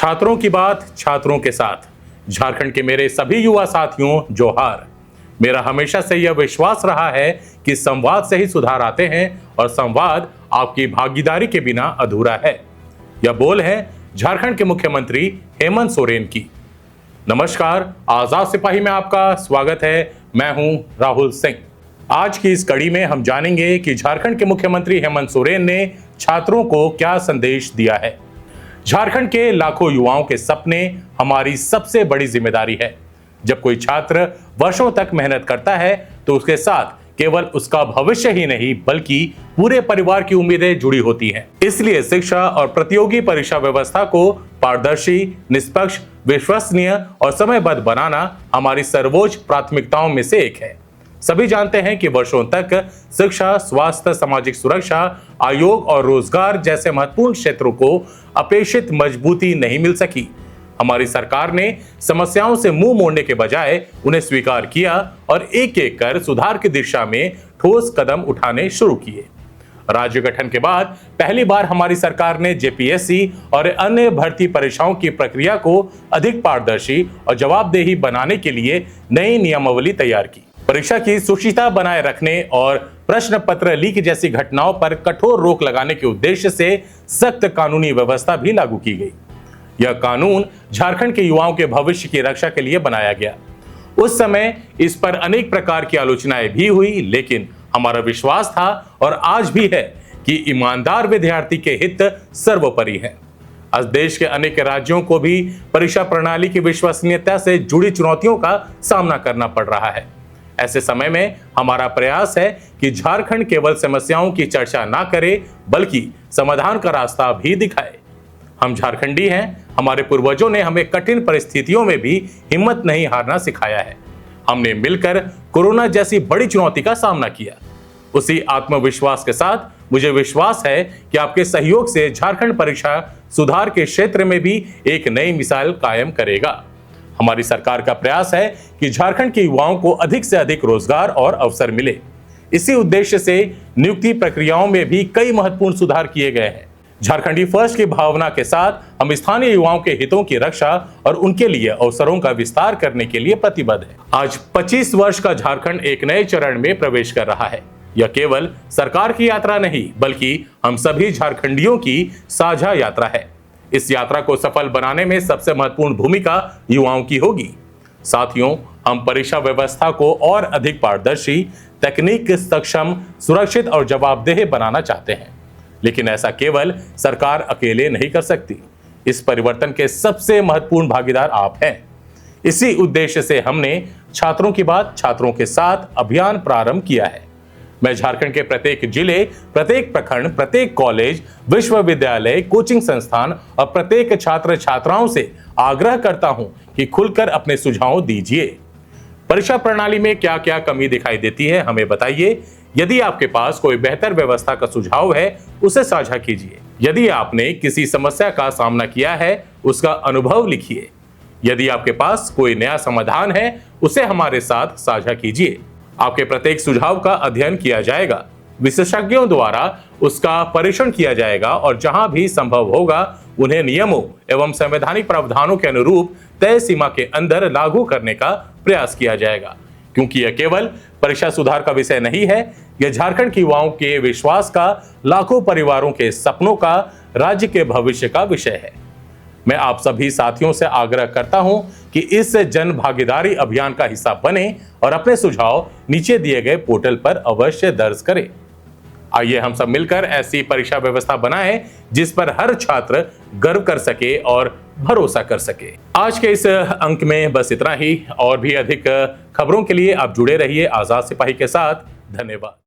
छात्रों की बात छात्रों के साथ। झारखंड के मेरे सभी युवा साथियों जोहार। मेरा हमेशा से यह विश्वास रहा है कि संवाद से ही सुधार आते हैं और संवाद आपकी भागीदारी के बिना अधूरा है। यह बोल है झारखंड के मुख्यमंत्री हेमंत सोरेन की। नमस्कार, आजाद सिपाही में आपका स्वागत है। मैं हूं राहुल सिंह। आज की इस कड़ी में हम जानेंगे कि झारखंड के मुख्यमंत्री हेमंत सोरेन ने छात्रों को क्या संदेश दिया है। झारखंड के लाखों युवाओं के सपने हमारी सबसे बड़ी जिम्मेदारी है। जब कोई छात्र वर्षों तक मेहनत करता है तो उसके साथ केवल उसका भविष्य ही नहीं बल्कि पूरे परिवार की उम्मीदें जुड़ी होती हैं। इसलिए शिक्षा और प्रतियोगी परीक्षा व्यवस्था को पारदर्शी, निष्पक्ष, विश्वसनीय और समयबद्ध बनाना हमारी सर्वोच्च प्राथमिकताओं में से एक है। सभी जानते हैं कि वर्षों तक शिक्षा, स्वास्थ्य, सामाजिक सुरक्षा, आयोग और रोजगार जैसे महत्वपूर्ण क्षेत्रों को अपेक्षित मजबूती नहीं मिल सकी। हमारी सरकार ने समस्याओं से मुंह मोड़ने के बजाय उन्हें स्वीकार किया और एक एक कर सुधार की दिशा में ठोस कदम उठाने शुरू किए। राज्य गठन के बाद पहली बार हमारी सरकार ने जेपीएससी और अन्य भर्ती परीक्षाओं की प्रक्रिया को अधिक पारदर्शी और जवाबदेही बनाने के लिए नई नियमावली तैयार की। परीक्षा की शुचिता बनाए रखने और प्रश्न पत्र लीक जैसी घटनाओं पर कठोर रोक लगाने के उद्देश्य से सख्त कानूनी व्यवस्था भी लागू की गई। यह कानून झारखंड के युवाओं के भविष्य की रक्षा के लिए बनाया गया। उस समय इस पर अनेक प्रकार की आलोचनाएं भी हुई, लेकिन हमारा विश्वास था और आज भी है कि ईमानदार विद्यार्थी के हित सर्वोपरि है। आज देश के अनेक राज्यों को भी परीक्षा प्रणाली की विश्वसनीयता से जुड़ी चुनौतियों का सामना करना पड़ रहा है। ऐसे समय में हमारा प्रयास है कि झारखंड केवल समस्याओं की चर्चा ना करे बल्कि समाधान का रास्ता भी दिखाए। हम झारखंडी हैं। हमारे पूर्वजों ने हमें कठिन परिस्थितियों में भी हिम्मत नहीं हारना सिखाया है। हमने मिलकर कोरोना जैसी बड़ी चुनौती का सामना किया। उसी आत्मविश्वास के साथ मुझे विश्वास है कि आपके सहयोग से झारखंड परीक्षा सुधार के क्षेत्र में भी एक नई मिसाल कायम करेगा। हमारी सरकार का प्रयास है कि झारखंड के युवाओं को अधिक से अधिक रोजगार और अवसर मिले। इसी उद्देश्य से नियुक्ति प्रक्रियाओं में भी कई महत्वपूर्ण सुधार किए गए हैं। झारखंडी फर्स्ट की भावना के साथ हम स्थानीय युवाओं के हितों की रक्षा और उनके लिए अवसरों का विस्तार करने के लिए प्रतिबद्ध हैं। आज 25 वर्ष का झारखंड एक नए चरण में प्रवेश कर रहा है। यह केवल सरकार की यात्रा नहीं बल्कि हम सभी झारखंडियों की साझा यात्रा है। इस यात्रा को सफल बनाने में सबसे महत्वपूर्ण भूमिका युवाओं की होगी। साथियों, हम परीक्षा व्यवस्था को और अधिक पारदर्शी, तकनीक सक्षम, सुरक्षित और जवाबदेह बनाना चाहते हैं, लेकिन ऐसा केवल सरकार अकेले नहीं कर सकती। इस परिवर्तन के सबसे महत्वपूर्ण भागीदार आप हैं। इसी उद्देश्य से हमने छात्रों की बात छात्रों के साथ अभियान प्रारंभ किया है। मैं झारखंड के प्रत्येक जिले, प्रत्येक प्रखंड, प्रत्येक कॉलेज, विश्वविद्यालय, कोचिंग संस्थान और प्रत्येक छात्र छात्राओं से आग्रह करता हूं कि खुलकर अपने सुझाव दीजिए। परीक्षा प्रणाली में क्या क्या कमी दिखाई देती है हमें बताइए। यदि आपके पास कोई बेहतर व्यवस्था का सुझाव है उसे साझा कीजिए। यदि आपने किसी समस्या का सामना किया है उसका अनुभव लिखिए। यदि आपके पास कोई नया समाधान है उसे हमारे साथ साझा कीजिए। आपके प्रत्येक सुझाव का अध्ययन किया जाएगा, विशेषज्ञों द्वारा उसका परीक्षण किया जाएगा और जहां भी संभव होगा उन्हें नियमों एवं संवैधानिक प्रावधानों के अनुरूप तय सीमा के अंदर लागू करने का प्रयास किया जाएगा। क्योंकि यह केवल परीक्षा सुधार का विषय नहीं है, यह झारखंड के युवाओं के विश्वास का, लाखों परिवारों के सपनों का, राज्य के भविष्य का विषय है। मैं आप सभी साथियों से आग्रह करता हूं कि इस जन भागीदारी अभियान का हिस्सा बने और अपने सुझाव नीचे दिए गए पोर्टल पर अवश्य दर्ज करें। आइए हम सब मिलकर ऐसी परीक्षा व्यवस्था बनाएं जिस पर हर छात्र गर्व कर सके और भरोसा कर सके। आज के इस अंक में बस इतना ही। और भी अधिक खबरों के लिए आप जुड़े रहिए आजाद सिपाही के साथ। धन्यवाद।